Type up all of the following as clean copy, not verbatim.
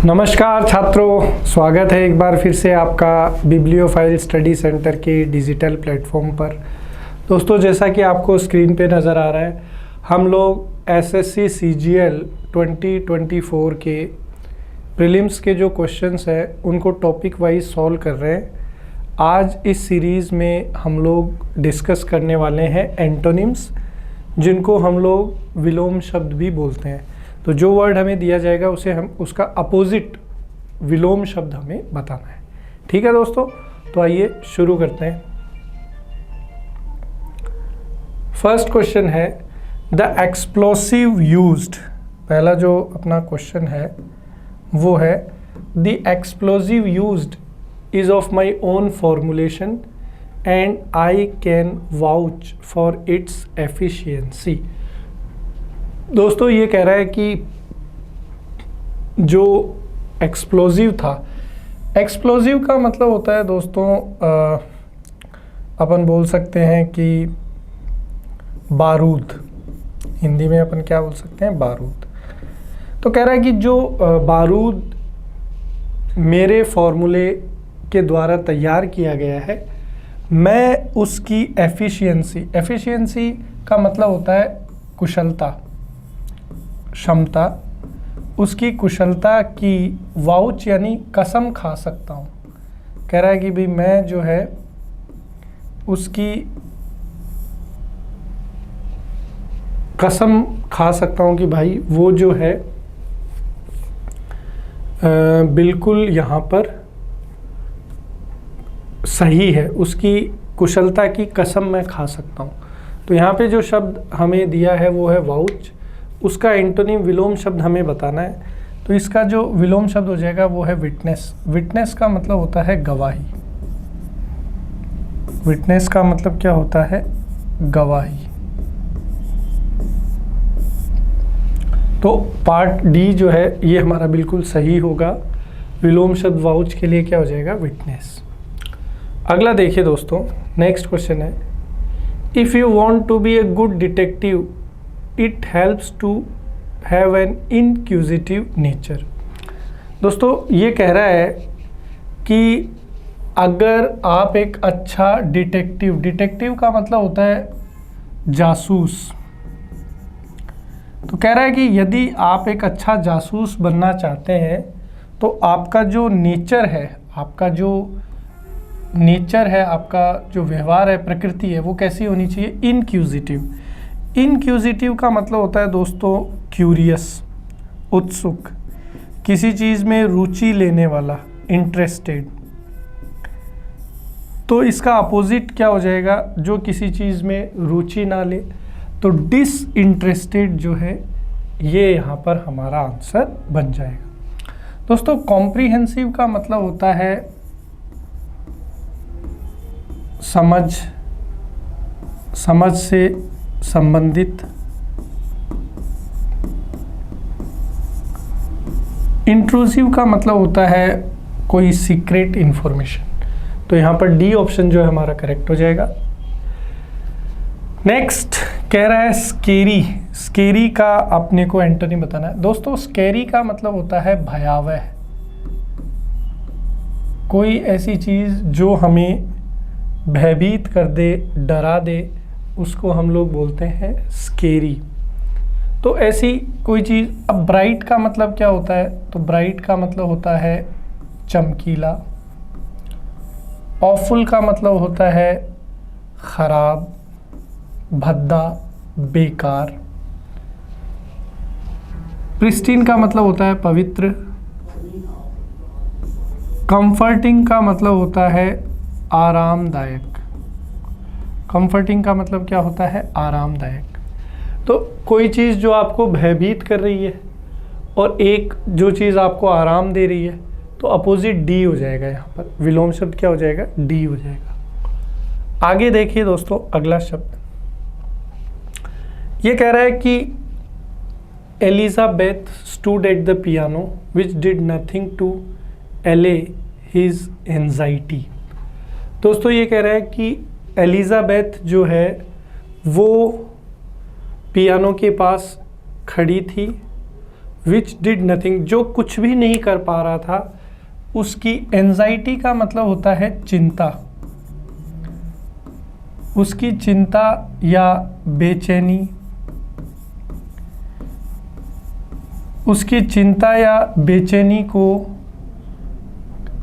नमस्कार छात्रों, स्वागत है एक बार फिर से आपका बिब्लियोफाइल स्टडी सेंटर के डिजिटल प्लेटफॉर्म पर। दोस्तों, जैसा कि आपको स्क्रीन पे नज़र आ रहा है, हम लोग एसएससी सीजीएल 2024 के प्रीलिम्स के जो क्वेश्चंस हैं उनको टॉपिक वाइज सॉल्व कर रहे हैं। आज इस सीरीज़ में हम लोग डिस्कस करने वाले हैं एंटोनिम्स, जिनको हम लोग विलोम शब्द भी बोलते हैं। तो जो वर्ड हमें दिया जाएगा उसे हम उसका अपोजिट विलोम शब्द हमें बताना है। ठीक है दोस्तों, तो आइए शुरू करते हैं। फर्स्ट क्वेश्चन है द एक्सप्लोसिव यूज्ड। पहला जो अपना क्वेश्चन है वो है the explosive used is of my own formulation and I can vouch for its efficiency. दोस्तों, ये कह रहा है कि जो एक्सप्लोजिव था, एक्सप्लोजिव का मतलब होता है दोस्तों, अपन बोल सकते हैं कि बारूद। हिंदी में अपन क्या बोल सकते हैं? बारूद। तो कह रहा है कि जो बारूद मेरे फॉर्मूले के द्वारा तैयार किया गया है, मैं उसकी एफिशिएंसी का मतलब होता है कुशलता, क्षमता, उसकी कुशलता की वाउच यानी कसम खा सकता हूँ। कह रहा है कि भाई मैं जो है उसकी कसम खा सकता हूँ कि भाई वो जो है बिल्कुल यहाँ पर सही है, उसकी कुशलता की कसम मैं खा सकता हूँ। तो यहाँ पे जो शब्द हमें दिया है वो है वाउच। उसका एंटोनिम विलोम शब्द हमें बताना है। तो इसका जो विलोम शब्द हो जाएगा वो है विटनेस। विटनेस का मतलब होता है गवाही। विटनेस का मतलब क्या होता है? गवाही। तो पार्ट डी जो है ये हमारा बिल्कुल सही होगा। विलोम शब्द वाउच के लिए क्या हो जाएगा? विटनेस। अगला देखिए दोस्तों, नेक्स्ट क्वेश्चन है if you want to be a good detective it helps to have an inquisitive nature. दोस्तों, ये कह रहा है कि अगर आप एक अच्छा डिटेक्टिव का मतलब होता है जासूस। तो कह रहा है कि यदि आप एक अच्छा जासूस बनना चाहते हैं तो आपका जो नेचर है, आपका जो व्यवहार है, प्रकृति है, वो कैसी होनी चाहिए? इनक्यूजिटिव। इनक्यूजिटिव का मतलब होता है दोस्तों क्यूरियस, उत्सुक, किसी चीज़ में रुचि लेने वाला, इंटरेस्टेड। तो इसका अपोजिट क्या हो जाएगा? जो किसी चीज़ में रुचि ना ले, तो डिसइंटरेस्टेड जो है ये यहाँ पर हमारा आंसर बन जाएगा। दोस्तों, कॉम्प्रिहेंसिव का मतलब होता है समझ से संबंधित। इंट्रूसिव का मतलब होता है कोई सीक्रेट इंफॉर्मेशन। तो यहाँ पर डी ऑप्शन जो है हमारा करेक्ट हो जाएगा। नेक्स्ट कह रहा है स्केरी। स्केरी का अपने को एंटोनिम बताना है। दोस्तों, स्केरी का मतलब होता है भयावह। कोई ऐसी चीज़ जो हमें भयभीत कर दे, डरा दे, उसको हम लोग बोलते हैं स्केरी। तो ऐसी कोई चीज़। अब ब्राइट का मतलब क्या होता है? तो ब्राइट का मतलब होता है चमकीला। ऑफुल का मतलब होता है खराब, भद्दा, बेकार। प्रिस्टीन का मतलब होता है पवित्र। कंफर्टिंग का मतलब होता है आरामदायक। कंफर्टिंग का मतलब क्या होता है? आरामदायक। तो कोई चीज़ जो आपको भयभीत कर रही है और एक जो चीज़ आपको आराम दे रही है, तो अपोजिट डी हो जाएगा। यहाँ पर विलोम शब्द क्या हो जाएगा? डी हो जाएगा। आगे देखिए दोस्तों, अगला शब्द ये कह रहा है कि Elizabeth stood at the piano which did nothing to allay his anxiety. दोस्तों, ये कह रहा है कि एलिजाबेथ जो है वो पियानो के पास खड़ी थी विच डिड नथिंग, जो कुछ भी नहीं कर पा रहा था उसकी। एंजाइटी का मतलब होता है चिंता, उसकी चिंता या बेचैनी, उसकी चिंता या बेचैनी को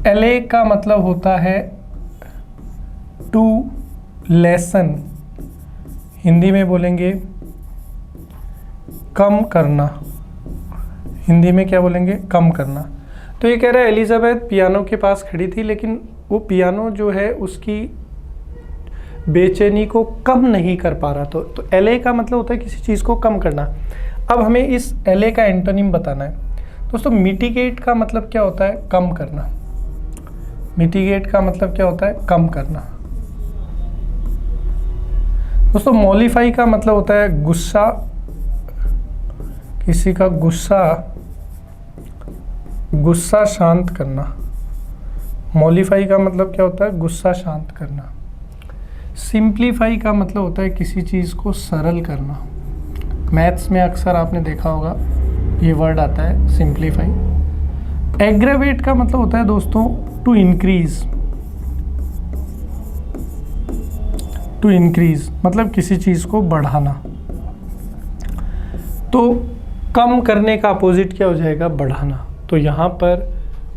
एले का मतलब होता है टू लेसन, हिंदी में बोलेंगे कम करना, हिंदी में क्या बोलेंगे, कम करना। तो ये कह रहा है एलिजाबेथ पियानो के पास खड़ी थी, लेकिन वो पियानो जो है उसकी बेचैनी को कम नहीं कर पा रहा। तो एले का मतलब होता है किसी चीज़ को कम करना। अब हमें इस एले का एंटोनिम बताना है। दोस्तों मिटिगेट का मतलब क्या होता है, कम करना। मिटिगेट का मतलब क्या होता है, कम करना। दोस्तों मॉलिफाई का मतलब होता है गुस्सा, किसी का गुस्सा शांत करना। मॉलिफाई का मतलब क्या होता है, गुस्सा शांत करना। सिंप्लीफाई का मतलब होता है किसी चीज़ को सरल करना। मैथ्स में अक्सर आपने देखा होगा ये वर्ड आता है, सिंप्लीफाई। एग्रेवेट का मतलब होता है दोस्तों टू इंक्रीज, टू इंक्रीज मतलब किसी चीज़ को बढ़ाना। तो कम करने का अपोजिट क्या हो जाएगा, बढ़ाना। तो यहाँ पर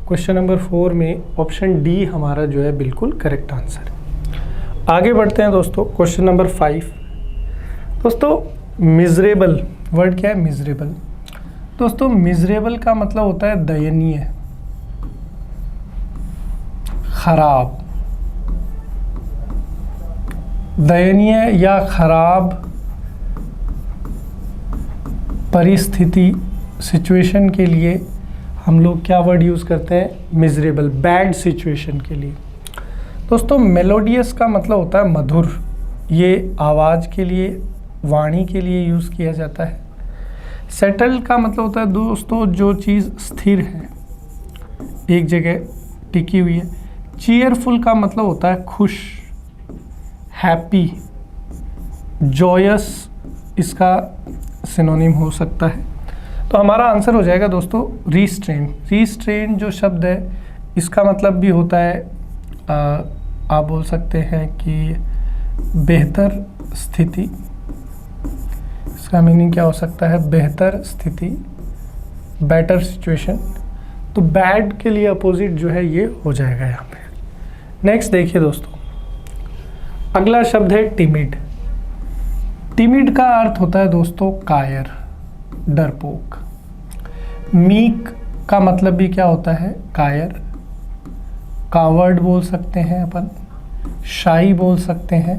क्वेश्चन नंबर 4 में ऑप्शन डी हमारा जो है बिल्कुल करेक्ट आंसर है। आगे बढ़ते हैं दोस्तों, क्वेश्चन नंबर 5। दोस्तों मिजरेबल वर्ड क्या है, मिजरेबल। दोस्तों मिजरेबल का मतलब होता है दयनीय, खराब। दयनीय या खराब परिस्थिति, सिचुएशन के लिए हम लोग क्या वर्ड यूज़ करते हैं, मिजरेबल, बैड सिचुएशन के लिए। दोस्तों मेलोडियस का मतलब होता है मधुर, ये आवाज़ के लिए, वाणी के लिए यूज़ किया जाता है। सेटल का मतलब होता है दोस्तों जो चीज़ स्थिर है, एक जगह टिकी हुई है। चीयरफुल का मतलब होता है खुश, हैप्पी, जॉयस इसका सिनोनिम हो सकता है। तो हमारा आंसर हो जाएगा दोस्तों रीस्ट्रेन। रीस्ट्रेन जो शब्द है इसका मतलब भी होता है आप बोल सकते हैं कि बेहतर स्थिति। इसका मीनिंग क्या हो सकता है, बेहतर स्थिति, बेटर सिचुएशन। तो बैड के लिए अपोजिट जो है ये हो जाएगा यहाँ पे। नेक्स्ट देखिए दोस्तों, अगला शब्द है टिमिड। टिमिड का अर्थ होता है दोस्तों कायर, डरपोक। मीक का मतलब भी क्या होता है, कायर। कावर्ड बोल सकते हैं अपन, शाई बोल सकते हैं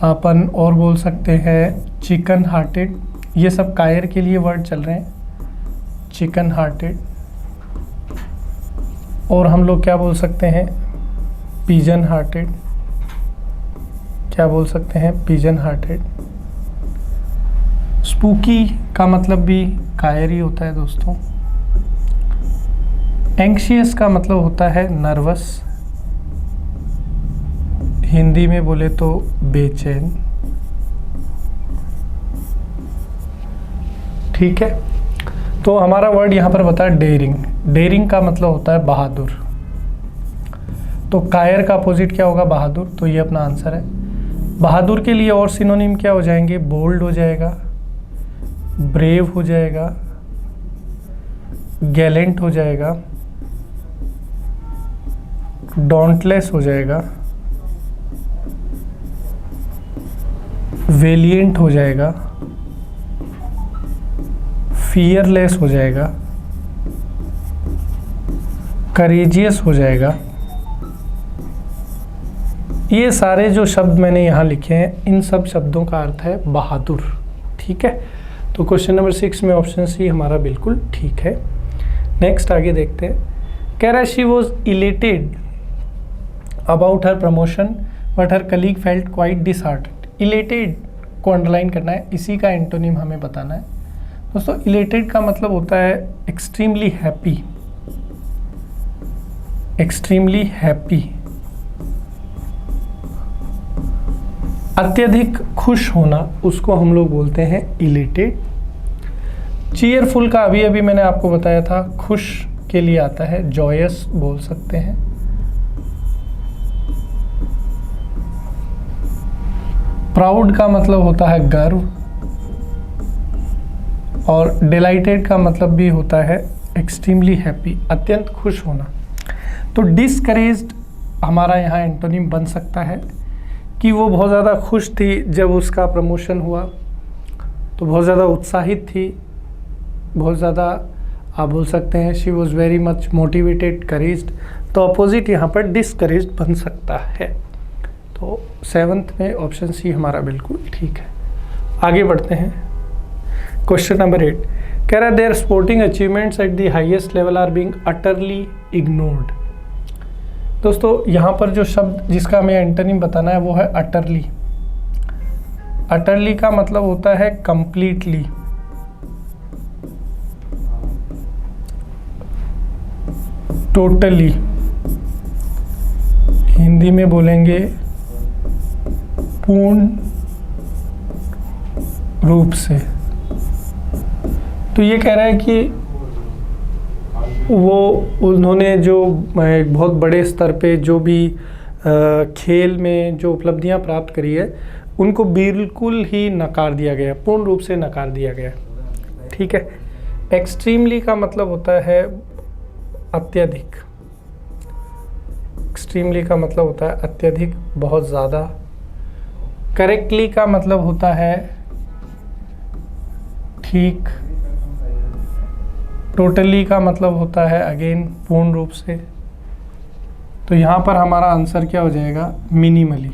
अपन, और बोल सकते हैं चिकन हार्टेड। ये सब कायर के लिए वर्ड चल रहे हैं, चिकन हार्टेड। और हम लोग क्या बोल सकते हैं, पिजन हार्टेड। क्या बोल सकते हैं, पिजन हार्टेड। स्पूकी का मतलब भी कायर ही होता है दोस्तों। एंग्शियस का मतलब होता है नर्वस, हिंदी में बोले तो बेचैन। ठीक है, तो हमारा वर्ड यहाँ पर बता डेयरिंग। डेयरिंग का मतलब होता है बहादुर। तो कायर का अपोजिट क्या होगा, बहादुर। तो ये अपना आंसर है। बहादुर के लिए और सिनोनिम क्या हो जाएंगे, बोल्ड हो जाएगा, ब्रेव हो जाएगा, गैलेंट हो जाएगा, डॉन्टलेस हो जाएगा, वेलिएंट हो जाएगा, फियरलेस हो जाएगा, करेजियस हो जाएगा। ये सारे जो शब्द मैंने यहाँ लिखे हैं, इन सब शब्दों का अर्थ है बहादुर। ठीक है, तो क्वेश्चन नंबर 6 में ऑप्शन सी हमारा बिल्कुल ठीक है। नेक्स्ट आगे देखते हैं। कह रहा है she was elated about her promotion but her colleague felt quite disheartened. Elated को अंडरलाइन करना है, इसी का एंटोनिम हमें बताना है। दोस्तों इलेटेड का मतलब होता है एक्सट्रीमली हैप्पी, एक्सट्रीमली हैप्पी, अत्यधिक खुश होना, उसको हम लोग बोलते हैं इलेटेड। चीयरफुल का अभी अभी मैंने आपको बताया था, खुश के लिए आता है, जॉयस बोल सकते हैं। प्राउड का मतलब होता है गर्व, और डिलाइटेड का मतलब भी होता है एक्सट्रीमली हैप्पी, अत्यंत खुश होना। तो डिस्करेज्ड हमारा यहाँ एंटोनिम बन सकता है कि वो बहुत ज़्यादा खुश थी जब उसका प्रमोशन हुआ, तो बहुत ज़्यादा उत्साहित थी, बहुत ज़्यादा आप बोल सकते हैं she was very much motivated, encouraged. तो अपोजिट यहाँ पर डिस्करेज्ड बन सकता है। तो 7th में ऑप्शन सी हमारा बिल्कुल ठीक है। आगे बढ़ते हैं। क्वेश्चन नंबर 8 कह रहा है their sporting achievements at the highest level are being utterly ignored. दोस्तों यहाँ पर जो शब्द जिसका हमें एंटोनिम बताना है वो है अटरली। अटरली का मतलब होता है कंप्लीटली, टोटली, हिंदी में बोलेंगे पूर्ण रूप से। तो ये कह रहा है कि वो उन्होंने जो एक बहुत बड़े स्तर पे जो भी खेल में जो उपलब्धियां प्राप्त करी है उनको बिल्कुल ही नकार दिया गया, पूर्ण रूप से नकार दिया गया। ठीक है। एक्सट्रीमली का मतलब होता है अत्यधिक, एक्सट्रीमली का मतलब होता है अत्यधिक, बहुत ज़्यादा। करेक्टली का मतलब होता है ठीक। टोटली का मतलब होता है अगेन पूर्ण रूप से। तो यहाँ पर हमारा आंसर क्या हो जाएगा? मिनिमली।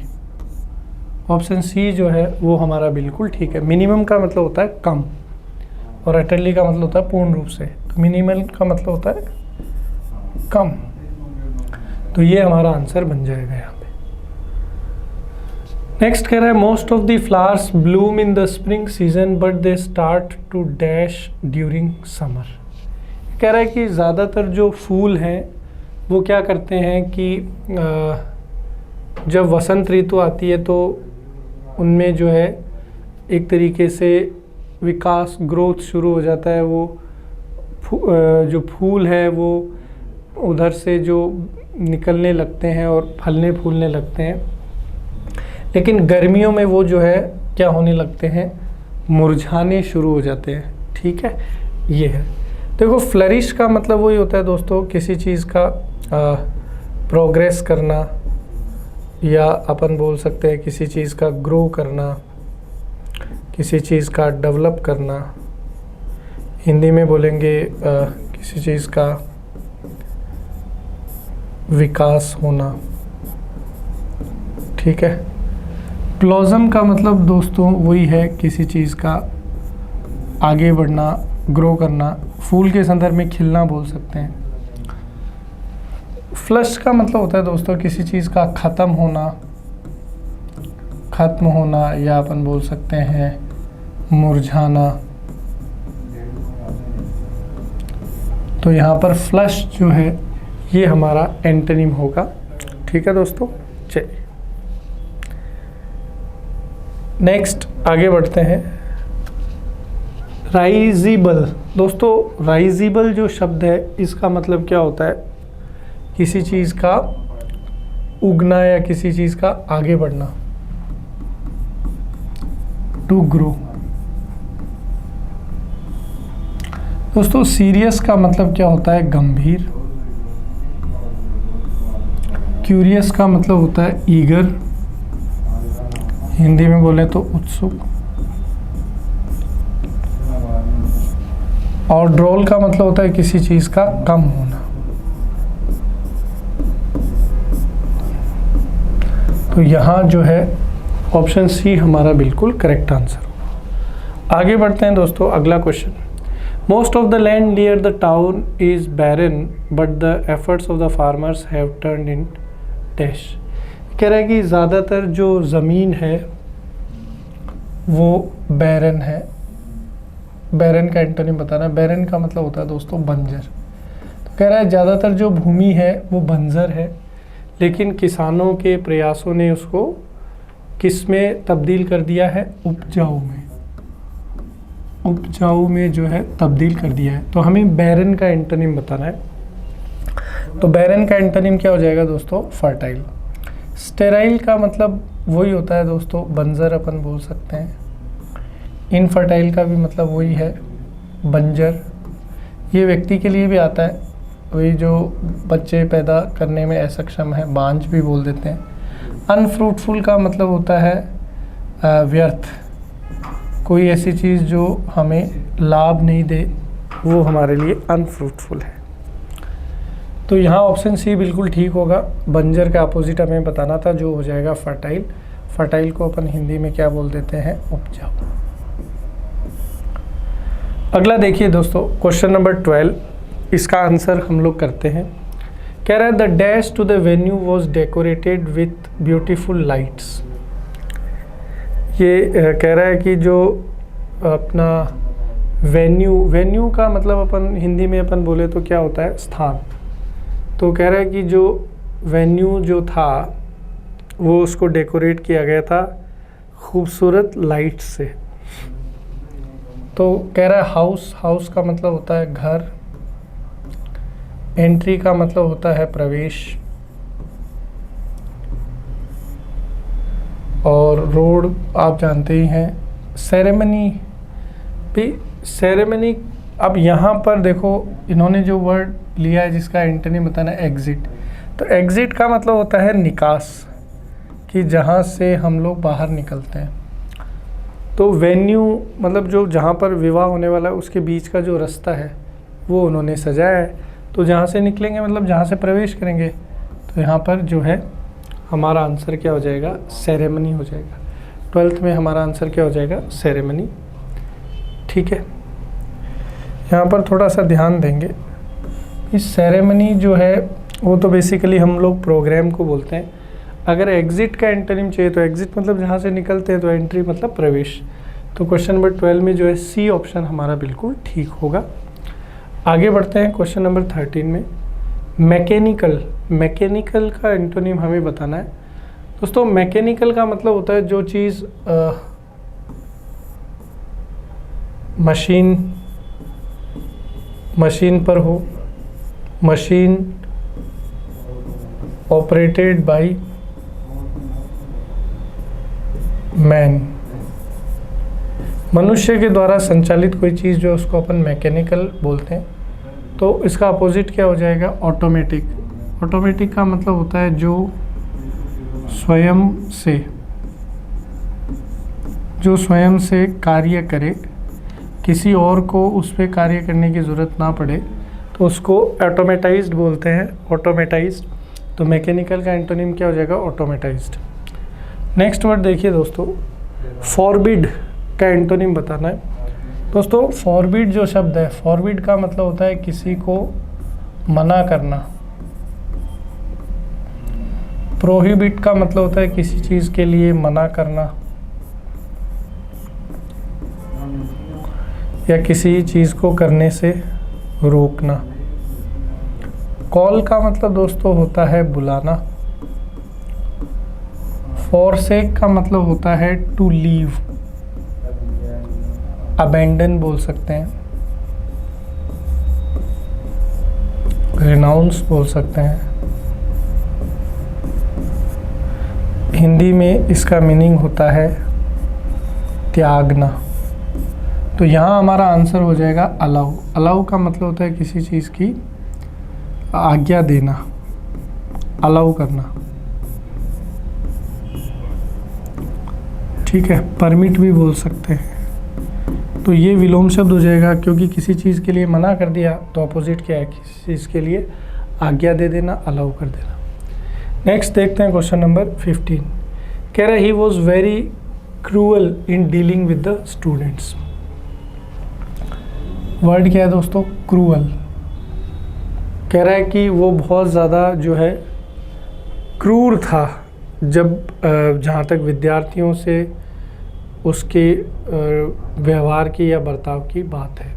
ऑप्शन सी जो है वो हमारा बिल्कुल ठीक है। मिनिमम का मतलब होता है कम और अटरली का मतलब होता है पूर्ण रूप से। तो मिनिमल का मतलब होता है कम। तो ये हमारा आंसर बन जाएगा यहाँ पे। नेक्स्ट कह रहा है most of the flowers bloom in the spring season but they start to dash during summer. कह रहा है कि ज़्यादातर जो फूल हैं वो क्या करते हैं कि जब वसंत ऋतु आती है तो उनमें जो है एक तरीके से विकास, ग्रोथ शुरू हो जाता है। वो जो फूल है वो उधर से जो निकलने लगते हैं और फलने फूलने लगते हैं। लेकिन गर्मियों में वो जो है क्या होने लगते हैं? मुरझाने शुरू हो जाते हैं। ठीक है, ये है। देखो फ्लरिश का मतलब वही होता है दोस्तों, किसी चीज़ का प्रोग्रेस करना, या अपन बोल सकते हैं किसी चीज़ का ग्रो करना, किसी चीज़ का डेवलप करना। हिंदी में बोलेंगे किसी चीज़ का विकास होना। ठीक है। ब्लॉसम का मतलब दोस्तों वही है किसी चीज़ का आगे बढ़ना, ग्रो करना। फूल के संदर्भ में खिलना बोल सकते हैं। फ्लश का मतलब होता है दोस्तों किसी चीज़ का ख़त्म होना, ख़त्म होना, या अपन बोल सकते हैं मुरझाना। तो यहाँ पर फ्लश जो है ये हमारा एंटोनिम होगा। ठीक है दोस्तों, चलिए नेक्स्ट आगे बढ़ते हैं। राइजिबल। दोस्तों राइजिबल जो शब्द है इसका मतलब क्या होता है? किसी चीज़ का उगना या किसी चीज़ का आगे बढ़ना, टू ग्रो। दोस्तों सीरियस का मतलब क्या होता है? गंभीर। क्यूरियस का मतलब होता है ईगर, हिंदी में बोले तो उत्सुक। और ड्रोल का मतलब होता है किसी चीज़ का कम होना। तो यहाँ जो है ऑप्शन सी हमारा बिल्कुल करेक्ट आंसर होगा। आगे बढ़ते हैं दोस्तों, अगला question. Most of the land near the town is barren but the efforts of the farmers have turned in dash. कह रहा है कि ज़्यादातर जो ज़मीन है वो बैरन है। बैरन का एंटोनिम बताना। बैरन का मतलब होता है दोस्तों बंजर। तो कह रहा है ज़्यादातर जो भूमि है वो बंजर है, लेकिन किसानों के प्रयासों ने उसको किस में तब्दील कर दिया है? उपजाऊ में। उपजाऊ में जो है तब्दील कर दिया है। तो हमें बैरन का एंटोनिम बताना है। तो बैरन का एंटोनिम क्या हो जाएगा दोस्तों? फर्टाइल। स्टेराइल का मतलब वही होता है दोस्तों, बंजर अपन बोल सकते हैं। इनफर्टाइल का भी मतलब वही है, बंजर। ये व्यक्ति के लिए भी आता है, वही जो बच्चे पैदा करने में असक्षम है, बांझ भी बोल देते हैं। अनफ्रूटफुल का मतलब होता है व्यर्थ, कोई ऐसी चीज़ जो हमें लाभ नहीं दे, वो हमारे लिए अनफ्रूटफुल है। तो यहाँ ऑप्शन सी बिल्कुल ठीक होगा। बंजर का अपोजिट हमें बताना था, जो हो जाएगा फर्टाइल। फर्टाइल को अपन हिंदी में क्या बोल देते हैं? उपजाऊ। अगला देखिए दोस्तों, क्वेश्चन नंबर 12, इसका आंसर हम लोग करते हैं। कह रहा है the dash to the venue was decorated with beautiful lights. ये कह रहा है कि जो अपना वेन्यू का मतलब अपन हिंदी में अपन बोले तो क्या होता है? स्थान। तो कह रहा है कि जो वेन्यू जो था वो उसको डेकोरेट किया गया था खूबसूरत लाइट से। तो कह रहा है हाउस का मतलब होता है घर, एंट्री का मतलब होता है प्रवेश, और रोड आप जानते ही हैं। सेरेमनी भी, सेरेमनी। अब यहाँ पर देखो इन्होंने जो वर्ड लिया है जिसका एंटोनिम बताना है एग्जिट। तो एग्जिट का मतलब होता है निकास, कि जहाँ से हम लोग बाहर निकलते हैं। तो वेन्यू मतलब जो जहाँ पर विवाह होने वाला है उसके बीच का जो रास्ता है वो उन्होंने सजाया है। तो जहाँ से निकलेंगे मतलब जहाँ से प्रवेश करेंगे। तो यहाँ पर जो है हमारा आंसर क्या हो जाएगा? सेरेमनी हो जाएगा। 12th में हमारा आंसर क्या हो जाएगा? सेरेमनी। ठीक है, यहाँ पर थोड़ा सा ध्यान देंगे। इस सेरेमनी जो है वो तो बेसिकली हम लोग प्रोग्राम को बोलते हैं। अगर एग्जिट का एंटोनिम चाहिए तो एग्जिट मतलब जहाँ से निकलते हैं, तो एंट्री मतलब प्रवेश। तो क्वेश्चन नंबर 12 में जो है सी ऑप्शन हमारा बिल्कुल ठीक होगा। आगे बढ़ते हैं क्वेश्चन नंबर 13 में। मैकेनिकल का एंटोनिम हमें बताना है। दोस्तों मैकेनिकल का मतलब होता है जो चीज़ मशीन पर हो, मशीन ऑपरेटेड बाय मैन। मनुष्य के द्वारा संचालित कोई चीज़ जो उसको अपन मैकेनिकल बोलते हैं। तो इसका अपोजिट क्या हो जाएगा? ऑटोमेटिक। ऑटोमेटिक का मतलब होता है जो स्वयं से कार्य करे, किसी और को उस पर कार्य करने की ज़रूरत ना पड़े, तो उसको ऑटोमेटाइज्ड बोलते हैं, ऑटोमेटाइज्ड। तो मैकेनिकल का एंटोनिम क्या हो जाएगा? ऑटोमेटाइज्ड। नेक्स्ट वर्ड देखिए दोस्तों, फॉरबिड का एंटोनिम बताना है। दोस्तों फॉरबिड जो शब्द है, फॉरबिड का मतलब होता है किसी को मना करना। प्रोहिबिट का मतलब होता है किसी चीज़ के लिए मना करना या किसी चीज़ को करने से रोकना। कॉल का मतलब दोस्तों होता है बुलाना। फॉरसेक का मतलब होता है टू लीव, अबेंडन बोल सकते हैं, रिनाउंस बोल सकते हैं। हिंदी में इसका मीनिंग होता है त्यागना। तो यहाँ हमारा आंसर हो जाएगा अलाउ। अलाउ का मतलब होता है किसी चीज़ की आज्ञा देना, अलाउ करना। ठीक है, परमिट भी बोल सकते हैं। तो ये विलोम शब्द हो जाएगा, क्योंकि किसी चीज़ के लिए मना कर दिया तो अपोजिट क्या है? किसी चीज़ के लिए आज्ञा दे देना, अलाउ कर देना। नेक्स्ट देखते हैं क्वेश्चन नंबर 15। कह रहा है he was very cruel in dealing with the students. Word क्या है दोस्तों? क्रूअल। कह रहा है कि वो बहुत ज़्यादा जो है क्रूर था जब जहाँ तक विद्यार्थियों से उसके व्यवहार की या बर्ताव की बात है।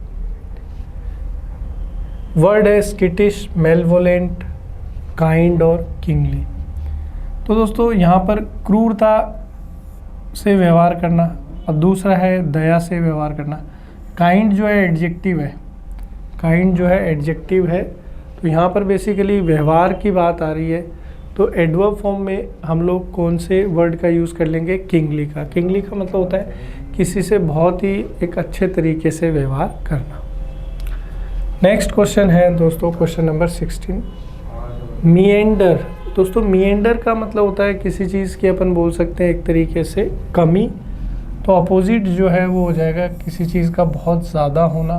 वर्ड है स्किटिश, मेलवोलेंट, काइंड और किंगली। तो दोस्तों यहाँ पर क्रूरता से व्यवहार करना और दूसरा है दया से व्यवहार करना। काइंड जो है एडजेक्टिव है, काइंड जो है एडजेक्टिव है, तो यहाँ पर बेसिकली व्यवहार की बात आ रही है। तो एडवर्ब फॉर्म में हम लोग कौन से वर्ड का यूज़ कर लेंगे? किंगली का। किंगली का मतलब होता है किसी से बहुत ही एक अच्छे तरीके से व्यवहार करना। नेक्स्ट क्वेश्चन है दोस्तों क्वेश्चन नंबर 16, मिएंडर। दोस्तों मिएंडर का मतलब होता है किसी चीज़ की अपन बोल सकते हैं एक तरीके से कमी, तो अपोजिट जो है वो हो जाएगा किसी चीज़ का बहुत ज़्यादा होना।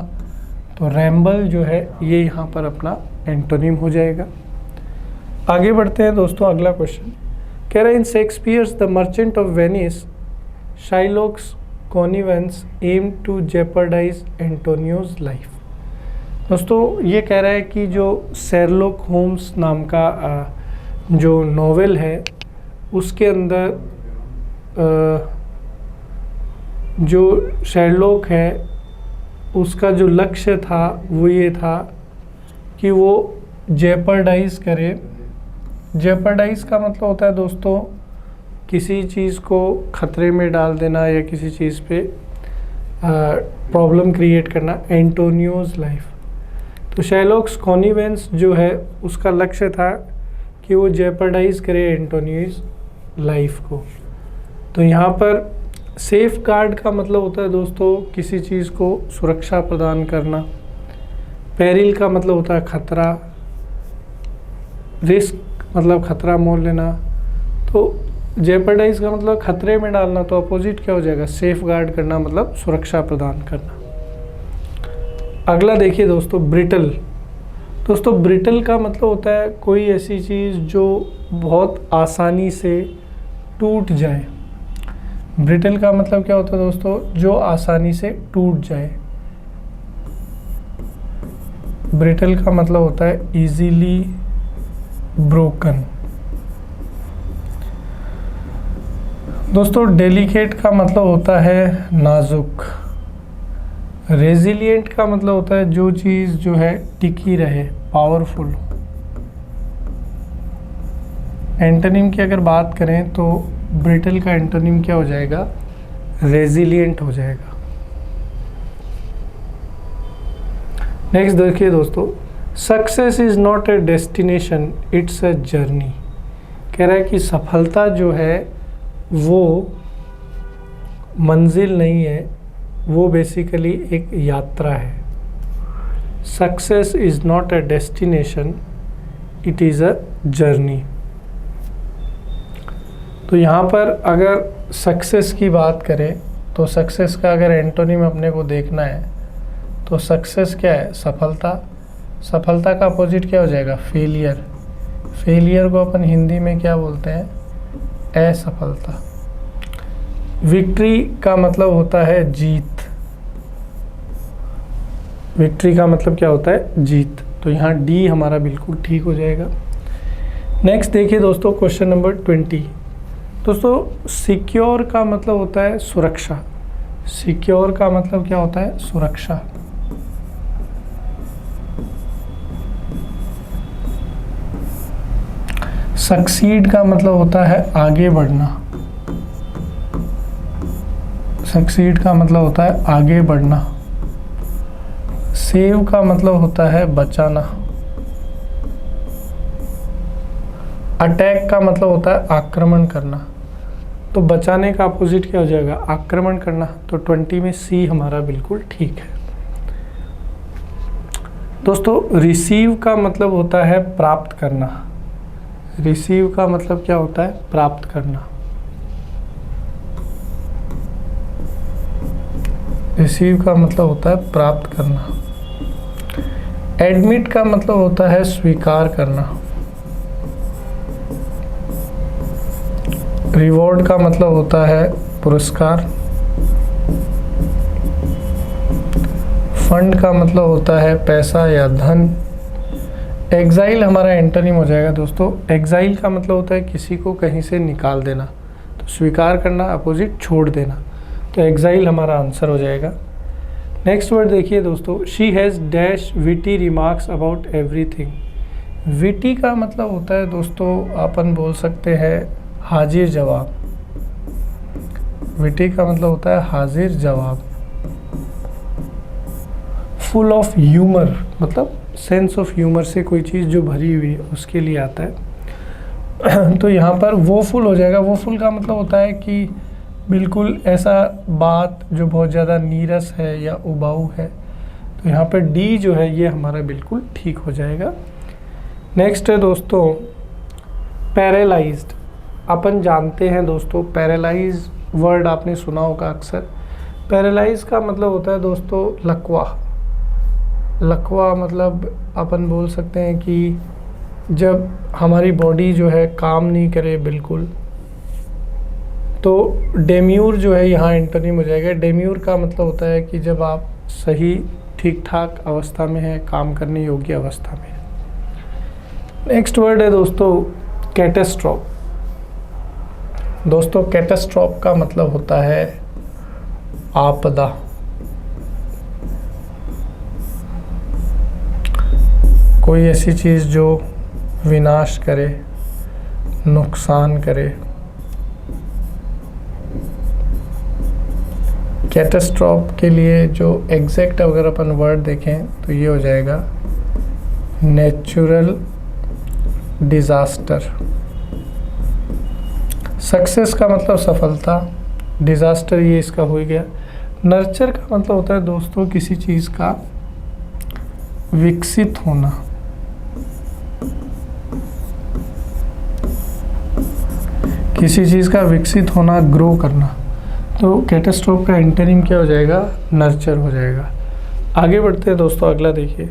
तो रैम्बल जो है ये यहाँ पर अपना एंटोनिम हो जाएगा। आगे बढ़ते हैं दोस्तों, अगला क्वेश्चन कह रहा है in Shakespeare's the Merchant of Venice Shylock's connivance aim to jeopardize Antonio's life. दोस्तों ये कह रहा है कि जो शेरलॉक होम्स नाम का जो नॉवेल है उसके अंदर जो शेरलॉक है उसका जो लक्ष्य था वो ये था कि वो जेपर्डाइज करे। जेपर्डाइज का मतलब होता है दोस्तों किसी चीज़ को खतरे में डाल देना या किसी चीज़ पे प्रॉब्लम क्रिएट करना। एंटोनियोज लाइफ, तो शेरलॉक कॉनिवेंस जो है उसका लक्ष्य था कि वो जेपर्डाइज करे एंटोनियोज लाइफ को। तो यहाँ पर सेफ गार्ड का मतलब होता है दोस्तों किसी चीज़ को सुरक्षा प्रदान करना। पेरिल का मतलब होता है खतरा, रिस्क मतलब खतरा मोल लेना। तो जेपर्डाइज का मतलब खतरे में डालना, तो अपोजिट क्या हो जाएगा? सेफ गार्ड करना मतलब सुरक्षा प्रदान करना। अगला देखिए दोस्तों ब्रिटल। दोस्तों ब्रिटल का मतलब होता है कोई ऐसी चीज़ जो बहुत आसानी से टूट जाए। ब्रिटल का मतलब क्या होता है दोस्तों? जो आसानी से टूट जाए। ब्रिटल का मतलब होता है इजीली ब्रोकन। दोस्तों डेलिकेट का मतलब होता है नाजुक। रेजिलिएंट का मतलब होता है जो चीज़ जो है टिकी रहे, पावरफुल। एंटोनिम की अगर बात करें तो ब्रिटल का एंटोनिम क्या हो जाएगा? रेजिलिएंट हो जाएगा। नेक्स्ट देखिए दोस्तों, success is not a destination it's a journey. कह रहा है कि सफलता जो है वो मंजिल नहीं है, वो बेसिकली एक यात्रा है। Success is not a destination it is a journey. तो यहाँ पर अगर सक्सेस की बात करें तो सक्सेस का अगर एंटोनिम अपने को देखना है तो सक्सेस क्या है? सफलता। सफलता का अपोजिट क्या हो जाएगा? फेलियर। फेलियर को अपन हिंदी में क्या बोलते हैं? असफलता। विक्ट्री का मतलब होता है जीत। विक्ट्री का मतलब क्या होता है? जीत। तो यहाँ डी हमारा बिल्कुल ठीक हो जाएगा। नेक्स्ट देखिए दोस्तों क्वेश्चन नंबर 20। दोस्तों सिक्योर का मतलब होता है सुरक्षा। सिक्योर का मतलब क्या होता है? सुरक्षा। सक्सीड का मतलब होता है आगे बढ़ना। सक्सीड का मतलब होता है आगे बढ़ना। सेव का मतलब होता है बचाना। अटैक का मतलब होता है आक्रमण करना। तो बचाने का अपोजिट क्या हो जाएगा? आक्रमण करना। तो 20 में सी हमारा बिल्कुल ठीक है। दोस्तों रिसीव का मतलब होता है प्राप्त करना। रिसीव का मतलब क्या होता है? प्राप्त करना। रिसीव का मतलब होता है प्राप्त करना। एडमिट का मतलब होता है स्वीकार करना। रिवॉर्ड का मतलब होता है पुरस्कार। फंड का मतलब होता है पैसा या धन। एग्जाइल हमारा एंटोनिम हो जाएगा दोस्तों। एग्जाइल का मतलब होता है किसी को कहीं से निकाल देना। तो स्वीकार करना अपोजिट छोड़ देना। तो एग्जाइल हमारा आंसर हो जाएगा। नेक्स्ट वर्ड देखिए दोस्तों, she has dash witty remarks about everything. Witty का मतलब होता है दोस्तों अपन बोल सकते हैं हाजिर जवाब। विटी का मतलब होता है हाजिर जवाब। फुल ऑफ ह्यूमर, मतलब सेंस ऑफ ह्यूमर से कोई चीज़ जो भरी हुई है उसके लिए आता है। तो यहाँ पर वो फुल हो जाएगा। वो फुल का मतलब होता है कि बिल्कुल ऐसा बात जो बहुत ज़्यादा नीरस है या उबाऊ है। तो यहाँ पर डी जो है ये हमारा बिल्कुल ठीक हो जाएगा। नेक्स्ट है दोस्तों पैरालाइज्ड। अपन जानते हैं दोस्तों पैरालाइज वर्ड आपने सुना होगा अक्सर। पैरालाइज का मतलब होता है दोस्तों लकवा। लकवा मतलब अपन बोल सकते हैं कि जब हमारी बॉडी जो है काम नहीं करे बिल्कुल, तो डेम्यूर जो है यहाँ एंटोनिम हो जाएगा। डेम्यूर का मतलब होता है कि जब आप सही ठीक ठाक अवस्था में है, काम करने योग्य अवस्था में है। नेक्स्ट वर्ड है दोस्तों कैटास्ट्रॉफ। दोस्तों कैटास्ट्रॉफ का मतलब होता है आपदा। कोई ऐसी चीज़ जो विनाश करे, नुकसान करे। कैटास्ट्रॉफ के लिए जो एग्जैक्ट अगर अपन वर्ड देखें तो ये हो जाएगा नेचुरल डिज़ास्टर। सक्सेस का मतलब सफलता, डिज़ास्टर ये इसका हो गया। नर्चर का मतलब होता है दोस्तों किसी चीज़ का विकसित होना। किसी चीज़ का विकसित होना, ग्रो करना। तो कैटास्ट्रोफ का एंटोनिम क्या हो जाएगा? नर्चर हो जाएगा। आगे बढ़ते हैं दोस्तों, अगला देखिए।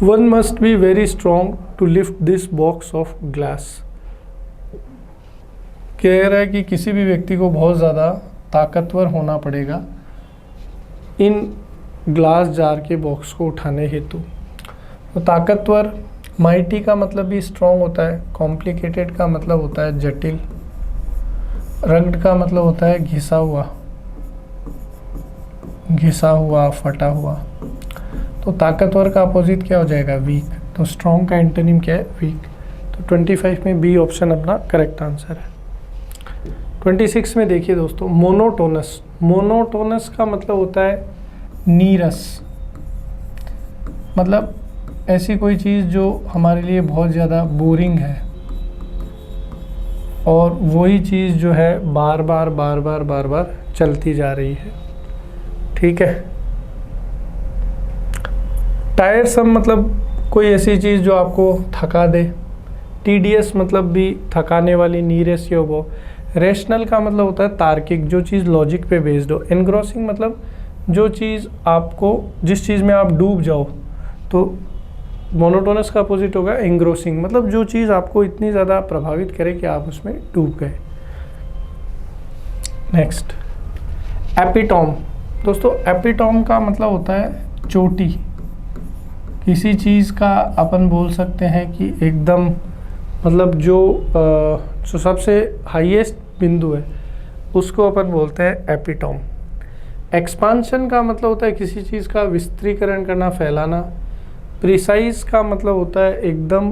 One must be very strong to lift this box of glass. कह रहा है कि किसी भी व्यक्ति को बहुत ज़्यादा ताकतवर होना पड़ेगा इन ग्लास जार के बॉक्स को उठाने हेतु। तो ताकतवर, माइटी का मतलब भी स्ट्रॉन्ग होता है। कॉम्प्लिकेटेड का मतलब होता है जटिल। रग्ड का मतलब होता है घिसा हुआ, घिसा हुआ, फटा हुआ। तो ताकतवर का अपोजिट क्या हो जाएगा? वीक। तो स्ट्रॉन्ग का एंटोनिम क्या है? वीक। तो 25 में बी ऑप्शन अपना करेक्ट आंसर है। 26 में देखिए दोस्तों, मोनोटोनस। मोनोटोनस का मतलब होता है नीरस। मतलब ऐसी कोई चीज़ जो हमारे लिए बहुत ज़्यादा बोरिंग है और वही चीज़ जो है बार बार चलती जा रही है। ठीक है। टायरसम मतलब कोई ऐसी चीज़ जो आपको थका दे। टीडियस मतलब भी थकाने वाली, नीरस या वो। रेशनल का मतलब होता है तार्किक, जो चीज़ लॉजिक पे बेस्ड हो। एनग्रॉसिंग मतलब जो चीज़ आपको, जिस चीज़ में आप डूब जाओ। तो मोनोटोनस का अपोजिट होगा एंग्रोसिंग, मतलब जो चीज़ आपको इतनी ज़्यादा प्रभावित करे कि आप उसमें डूब गए। Next, epitome. दोस्तों एपिटॉम का मतलब होता है चोटी। किसी चीज़ का अपन बोल सकते हैं कि एकदम मतलब जो सबसे हाईएस्ट बिंदु है उसको अपन बोलते हैं एपिटॉम। एक्सपांशन का मतलब होता है किसी चीज़ का विस्तारीकरण करना, फैलाना। प्रिसाइज का मतलब होता है एकदम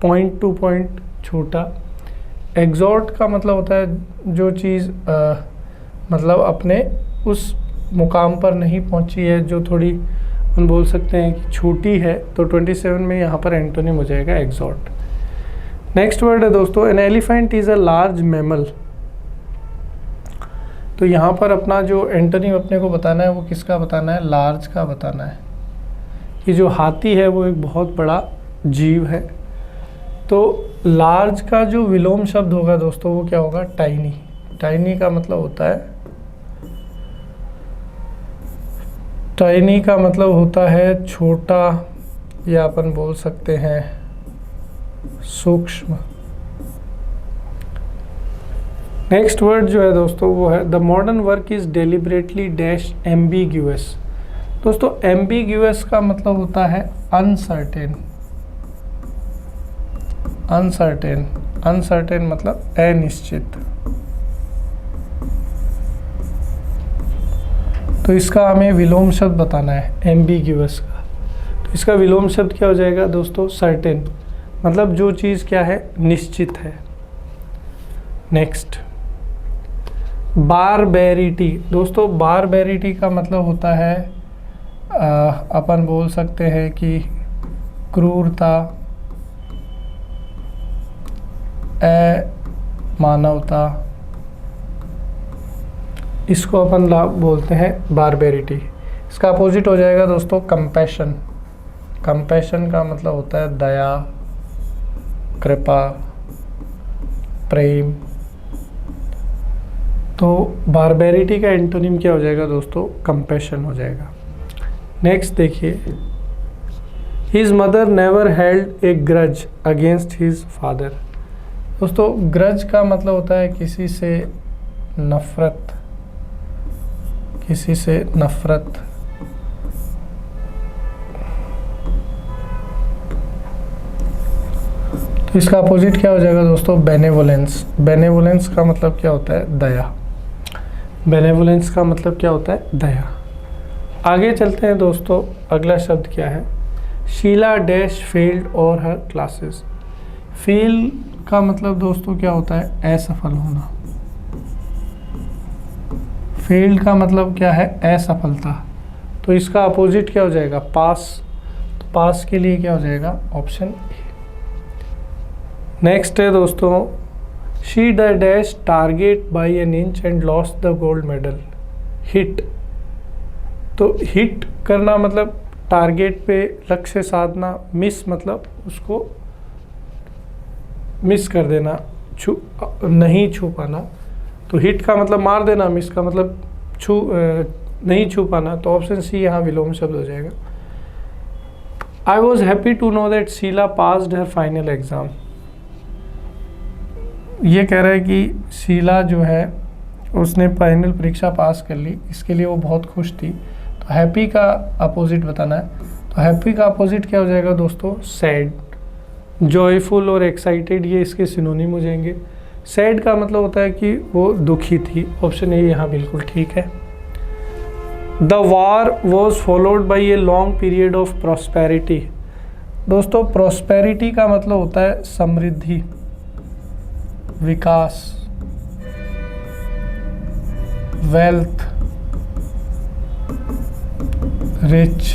पॉइंट टू पॉइंट छोटा। एग्जॉर्ट का मतलब होता है जो चीज़ मतलब अपने उस मुकाम पर नहीं पहुंची है, जो थोड़ी हम बोल सकते हैं कि छोटी है। तो 27 में यहाँ पर एंटोनिम हो जाएगा एग्जॉर्ट। नेक्स्ट वर्ड है दोस्तों, an elephant is a large mammal. तो यहाँ पर अपना जो एंटोनिम अपने को बताना है वो किसका बताना है? लार्ज का बताना है कि जो हाथी है वो एक बहुत बड़ा जीव है। तो लार्ज का जो विलोम शब्द होगा दोस्तों वो क्या होगा? टाइनी। टाइनी का मतलब होता है, टाइनी का मतलब होता है छोटा, या अपन बोल सकते हैं सूक्ष्म। नेक्स्ट वर्ड जो है दोस्तों वो है the modern work is deliberately dash ambiguous. दोस्तों एम्बिग्यूअस का मतलब होता है अनसर्टेन। अनसर्टेन, अनसर्टेन मतलब अनिश्चित। तो इसका हमें विलोम शब्द बताना है एम्बिग्यूअस का। तो इसका विलोम शब्द क्या हो जाएगा दोस्तों? सर्टेन, मतलब जो चीज़ क्या है? निश्चित है। नेक्स्ट, बारबेरिटी। दोस्तों बारबेरिटी का मतलब होता है अपन बोल सकते हैं कि क्रूरता, अमानवता, इसको अपन बोलते हैं बारबेरिटी। इसका अपोजिट हो जाएगा दोस्तों कंपैशन। कंपैशन का मतलब होता है दया, कृपा, प्रेम। तो बारबेरिटी का एंटोनिम क्या हो जाएगा दोस्तों? कंपैशन हो जाएगा। नेक्स्ट देखिए, हिज मदर नेवर हेल्ड ए ग्रज अगेंस्ट हिज फादर। दोस्तों ग्रज का मतलब होता है किसी से नफरत, किसी से नफरत। तो इसका अपोजिट क्या हो जाएगा दोस्तों? बेनेवोलेंस। बेनेवोलेंस का मतलब क्या होता है? दया। बेनेवोलेंस का मतलब क्या होता है? दया। आगे चलते हैं दोस्तों, अगला शब्द क्या है? शीला डैश फेल्ड और हर क्लासेस। फेल का मतलब दोस्तों क्या होता है? असफल होना। फेल्ड का मतलब क्या है? असफलता। तो इसका अपोजिट क्या हो जाएगा? पास। तो पास के लिए क्या हो जाएगा? Option A. नेक्स्ट है दोस्तों, she the dash target by an inch and lost the gold medal. Hit. तो हिट करना मतलब टारगेट पे लक्ष्य साधना, मिस मतलब उसको मिस कर देना, नहीं छू पाना। तो हिट का मतलब मार देना, मिस का मतलब नहीं छू पाना। तो ऑप्शन सी यहाँ विलोम शब्द हो जाएगा। I was happy to know that Sheila passed her final exam. ये कह रहा है कि शीला जो है उसने फाइनल परीक्षा पास कर ली, इसके लिए वो बहुत खुश थी। तो हैप्पी का अपोजिट बताना है। तो हैप्पी का अपोजिट क्या हो जाएगा दोस्तों? सैड। जॉयफुल और एक्साइटेड ये इसके सिनोनिम हो जाएंगे। सैड का मतलब होता है कि वो दुखी थी। ऑप्शन ए यहाँ बिल्कुल ठीक है। The war was followed by a long period of prosperity. दोस्तों प्रॉस्पेरिटी का मतलब होता है समृद्धि, विकास, वेल्थ, रिच,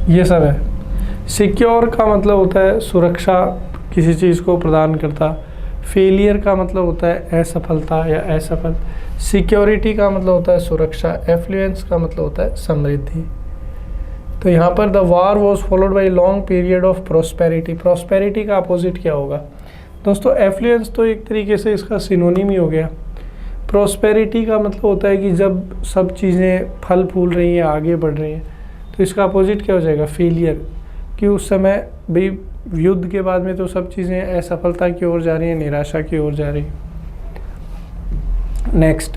ये सब है। सिक्योर का मतलब होता है सुरक्षा, किसी चीज़ को प्रदान करता। फेलियर का मतलब होता है असफलता या असफल। सिक्योरिटी का मतलब होता है सुरक्षा। एफ्लुएंस का मतलब होता है समृद्धि। तो यहाँ पर the war was followed by long period of prosperity. Prosperity का अपोजिट क्या होगा दोस्तों? एफ्लुएंस तो एक तरीके से इसका सिनोनिम ही हो गया। प्रॉस्पेरिटी का मतलब होता है कि जब सब चीज़ें फल फूल रही हैं, आगे बढ़ रही हैं। तो इसका अपोजिट क्या हो जाएगा? फेलियर। कि उस समय भाई युद्ध के बाद में तो सब चीज़ें असफलता की ओर जा रही हैं, निराशा की ओर जा रही हैं। Next,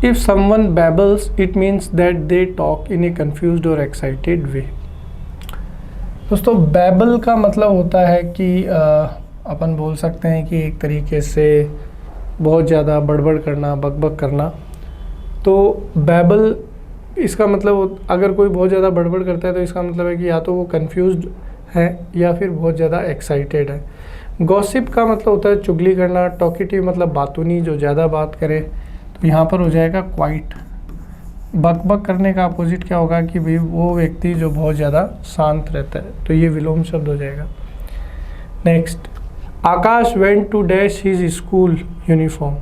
if someone babbles it means that they talk in A confused और एक्साइटेड वे। दोस्तों बैबल का मतलब होता है कि अपन बोल सकते हैं कि एक तरीके से बहुत ज़्यादा बड़बड़ करना, बकबक करना। तो बैबल इसका मतलब अगर कोई बहुत ज़्यादा बड़बड़ करता है तो इसका मतलब है कि या तो वो कंफ्यूज्ड है या फिर बहुत ज़्यादा एक्साइटेड है। गॉसिप का मतलब होता है चुगली करना। टॉकेटिव मतलब बातूनी, जो ज़्यादा बात करे। तो यहाँ पर हो जाएगा क्वाइट। बकबक करने का अपोजिट क्या होगा? कि भाई वो व्यक्ति जो बहुत ज़्यादा शांत रहता है। तो ये विलोम शब्द हो जाएगा। Next, Akash went to dash his school uniform.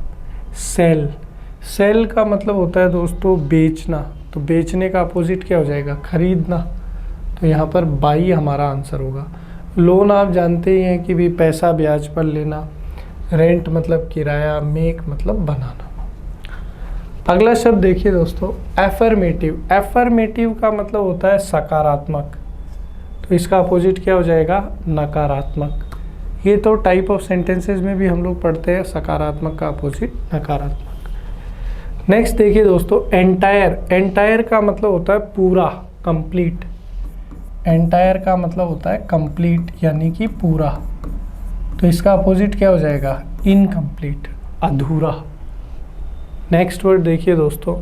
Sell. Sell का मतलब होता है दोस्तों बेचना। तो बेचने का अपोजिट क्या हो जाएगा? खरीदना। तो यहाँ पर बाई हमारा आंसर होगा। लोन आप जानते ही हैं कि भी पैसा ब्याज पर लेना। रेंट मतलब किराया। मेक मतलब बनाना। अगला शब्द देखिए दोस्तों, एफर्मेटिव। एफर्मेटिव का मतलब होता है सकारात्मक। तो इसका अपोजिट क्या हो जाएगा? नकारात्मक। ये तो टाइप ऑफ सेंटेंसेस में भी हम लोग पढ़ते हैं, सकारात्मक का अपोजिट नकारात्मक। नेक्स्ट देखिए दोस्तों, एंटायर। एंटायर का मतलब होता है पूरा, कंप्लीट। एंटायर का मतलब होता है कंप्लीट यानी कि पूरा। तो इसका अपोजिट क्या हो जाएगा? इनकम्प्लीट, अधूरा। नेक्स्ट वर्ड देखिए दोस्तों,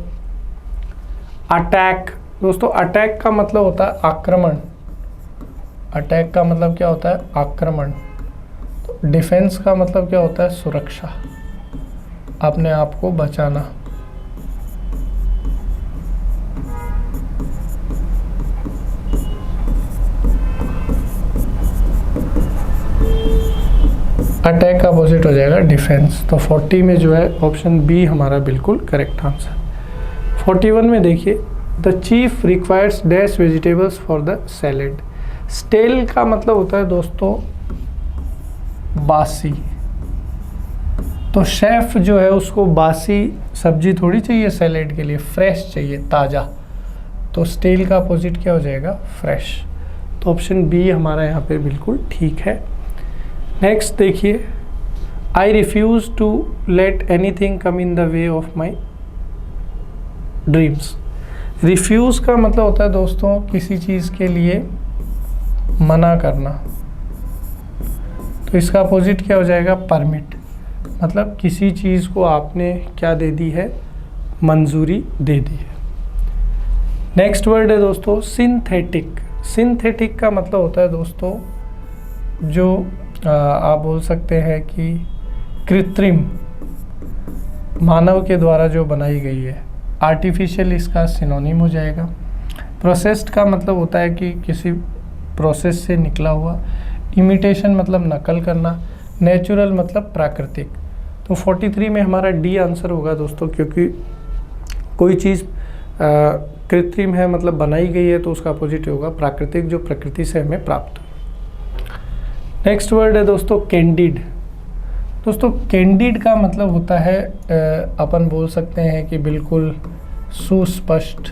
अटैक। दोस्तों अटैक का मतलब होता है आक्रमण। अटैक का मतलब क्या होता है? आक्रमण। तो डिफेंस का मतलब क्या होता है? सुरक्षा, अपने आप को बचाना। अटैक का अपोजिट हो जाएगा डिफेंस। तो 40 में जो है ऑप्शन बी हमारा बिल्कुल करेक्ट आंसर। 41 में देखिए, the chief requires dash vegetables for the salad. Stale का मतलब होता है दोस्तों बासी। तो शेफ जो है उसको बासी सब्जी थोड़ी चाहिए सैलेड के लिए, फ्रेश चाहिए, ताज़ा। तो स्टेल का अपोजिट क्या हो जाएगा? फ्रेश। तो ऑप्शन बी हमारा यहाँ पे बिल्कुल ठीक है। नेक्स्ट देखिए, I refuse to let anything come in the way of my dreams. Refuse का मतलब होता है दोस्तों किसी चीज़ के लिए मना करना। तो इसका अपोजिट क्या हो जाएगा? परमिट। मतलब किसी चीज़ को आपने क्या दे दी है? मंजूरी दे दी है। नेक्स्ट वर्ड है दोस्तों सिंथेटिक। सिंथेटिक का मतलब होता है दोस्तों जो आप बोल सकते हैं कि कृत्रिम, मानव के द्वारा जो बनाई गई है। आर्टिफिशियल इसका सिनोनिम हो जाएगा। प्रोसेस्ड का मतलब होता है कि किसी प्रोसेस से निकला हुआ। इमिटेशन मतलब नकल करना। नेचुरल मतलब प्राकृतिक। तो 43 में हमारा डी आंसर होगा दोस्तों, क्योंकि कोई चीज़ कृत्रिम है मतलब बनाई गई है तो उसका अपोजिट होगा प्राकृतिक, जो प्रकृति से हमें प्राप्त हो। नेक्स्ट वर्ड है दोस्तों कैंडिड। दोस्तों कैंडिड का मतलब होता है अपन बोल सकते हैं कि बिल्कुल सुस्पष्ट,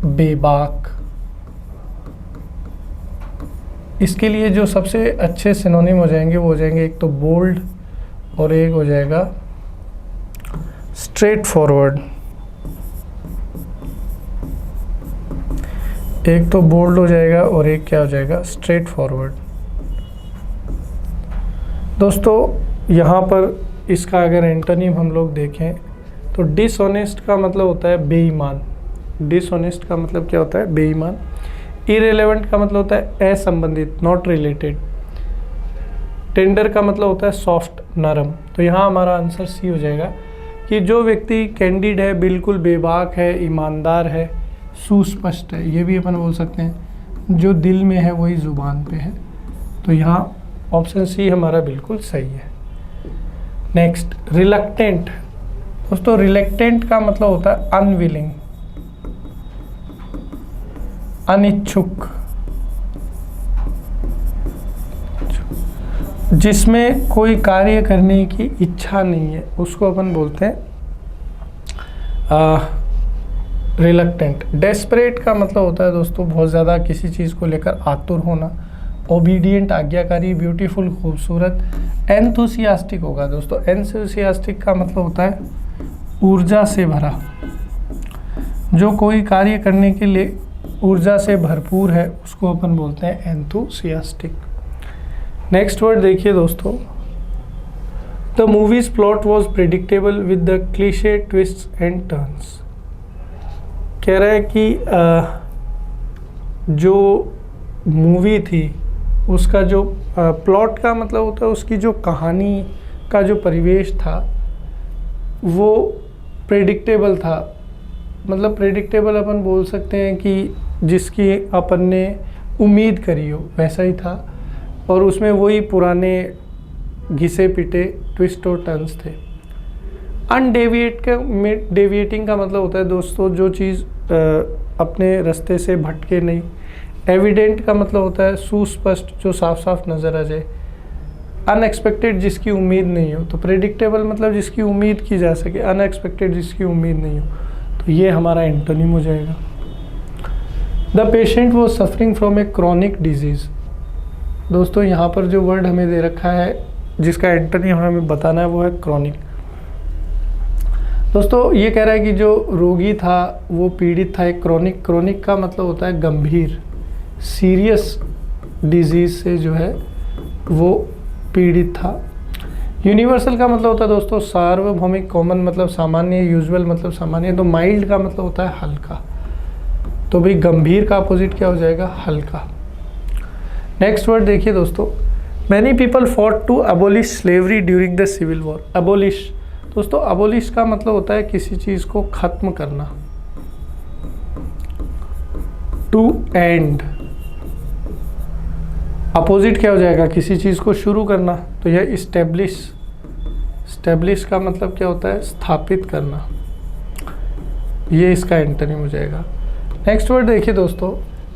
बेबाक। इसके लिए जो सबसे अच्छे सिनोनिम हो जाएंगे वो हो जाएंगे एक तो बोल्ड और एक हो जाएगा स्ट्रेट फॉरवर्ड। एक तो बोल्ड हो जाएगा और एक क्या हो जाएगा? Straight forward. दोस्तों यहाँ पर इसका अगर एंटोनिम हम लोग देखें तो डिसऑनेस्ट का मतलब होता है बेईमान। डिसऑनेस्ट का मतलब क्या होता है? बेईमान। इरेलेवेंट का मतलब होता है असंबंधित, नॉट रिलेटेड। टेंडर का मतलब होता है सॉफ्ट, नरम। तो यहाँ हमारा आंसर सी हो जाएगा कि जो व्यक्ति कैंडिड है, बिल्कुल बेबाक है, ईमानदार है, सुस्पष्ट है, ये भी अपन बोल सकते हैं, जो दिल में है वही ज़ुबान पे है। तो यहाँ ऑप्शन सी हमारा बिल्कुल सही है। Next reluctant. दोस्तों रिलक्टेंट का मतलब होता है अनविलिंग, अनिच्छुक, जिसमें कोई कार्य करने की इच्छा नहीं है, उसको अपन बोलते हैं रिलक्टेंट। डेस्परेट का मतलब होता है दोस्तों बहुत ज़्यादा किसी चीज़ को लेकर आतुर होना। ओबीडियंट आज्ञाकारी, ब्यूटीफुल, खूबसूरत। एंथुसियास्टिक होगा दोस्तों। एंथुसियास्टिक का मतलब होता है ऊर्जा से भरा, जो कोई कार्य करने के लिए ऊर्जा से भरपूर है उसको अपन बोलते हैं एंथुसियास्टिक। नेक्स्ट वर्ड देखिए दोस्तों, the movies plot was predictable with the cliche twist and turns. कह रहा है कि जो मूवी थी उसका जो प्लॉट का मतलब होता है उसकी जो कहानी का जो परिवेश था वो प्रेडिक्टेबल था। मतलब प्रेडिक्टेबल अपन बोल सकते हैं कि जिसकी अपन ने उम्मीद करी हो वैसा ही था, और उसमें वही पुराने घिसे पिटे ट्विस्ट और टर्न्स थे। डेविएटिंग का मतलब होता है दोस्तों जो चीज़ अपने रास्ते से भटके नहीं। एविडेंट का मतलब होता है सुस्पष्ट, जो साफ साफ नज़र आ जाए। अनएक्सपेक्टेड, जिसकी उम्मीद नहीं हो। तो प्रेडिक्टेबल मतलब जिसकी उम्मीद की जा सके, अनएक्सपेक्टेड जिसकी उम्मीद नहीं हो। तो ये हमारा एंटोनिम हो जाएगा। The patient was suffering from a chronic disease. दोस्तों यहाँ पर जो वर्ड हमें दे रखा है जिसका एंटोनिम हमें बताना है वो है क्रॉनिक। दोस्तों ये कह रहा है कि जो रोगी था वो पीड़ित था एक क्रॉनिक। क्रॉनिक का मतलब होता है गंभीर, सीरियस डिजीज़ से जो है वो पीड़ित था। यूनिवर्सल का मतलब होता है दोस्तों सार्वभौमिक, कॉमन मतलब सामान्य, यूजुअल मतलब सामान्य। तो माइल्ड का मतलब होता है हल्का। तो भाई गंभीर का अपोजिट क्या हो जाएगा? हल्का। नेक्स्ट वर्ड देखिए दोस्तों, many people fought to abolish slavery during the civil war. Abolish दोस्तों, अबोलिश का मतलब होता है किसी चीज़ को ख़त्म करना। टू एंड, अपोजिट क्या हो जाएगा, किसी चीज़ को शुरू करना, तो यह स्टैब्लिश का मतलब क्या होता है, स्थापित करना, ये इसका एंटोनिम हो जाएगा। नेक्स्ट वर्ड देखिए दोस्तों,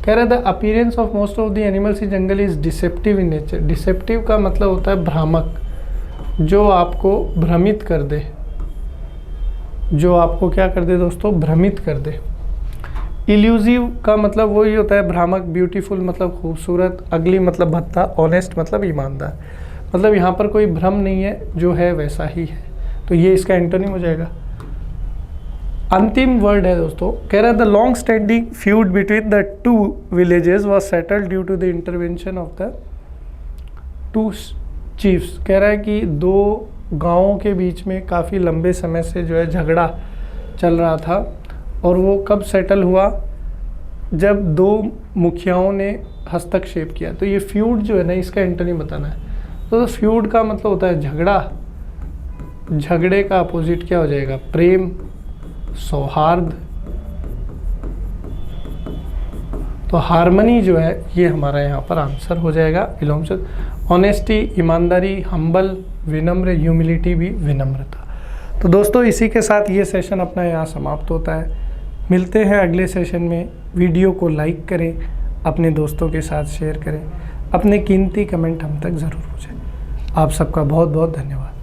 कह रहा था appearance of most of the animals in jungle is deceptive in nature. Deceptive का मतलब होता है भ्रामक, जो आपको भ्रमित कर दे, जो आपको क्या कर दे दोस्तों, भ्रमित कर दे। इल्यूजिव का मतलब वही होता है भ्रामक, ब्यूटीफुल मतलब खूबसूरत, अगली मतलब भद्दा, ऑनेस्ट मतलब ईमानदार, मतलब यहाँ पर कोई भ्रम नहीं है, जो है वैसा ही है, तो ये इसका एंटोनिम हो जाएगा। अंतिम वर्ड है दोस्तों, कह रहा है the long standing feud between the two villages was settled due to the intervention of the two chiefs. कह रहा है कि दो गांवों के बीच में काफ़ी लंबे समय से जो है झगड़ा चल रहा था, और वो कब सेटल हुआ, जब दो मुखियाओं ने हस्तक्षेप किया। तो ये फ्यूड जो है ना, इसका एंटोनिम बताना है। तो फ्यूड का मतलब होता है झगड़ा, झगड़े का अपोजिट क्या हो जाएगा, प्रेम, सौहार्द। तो हार्मनी जो है ये हमारा यहाँ पर आंसर हो जाएगा, बिलोंग्स टू ऑनेस्टी, ईमानदारी, हम्बल, विनम्र, ह्यूमिलिटी भी विनम्रता। तो दोस्तों इसी के साथ ये सेशन अपना यहाँ समाप्त होता है। मिलते हैं अगले सेशन में। वीडियो को लाइक करें, अपने दोस्तों के साथ शेयर करें, अपने कीमती कमेंट हम तक ज़रूर पूछें। आप सबका बहुत बहुत धन्यवाद।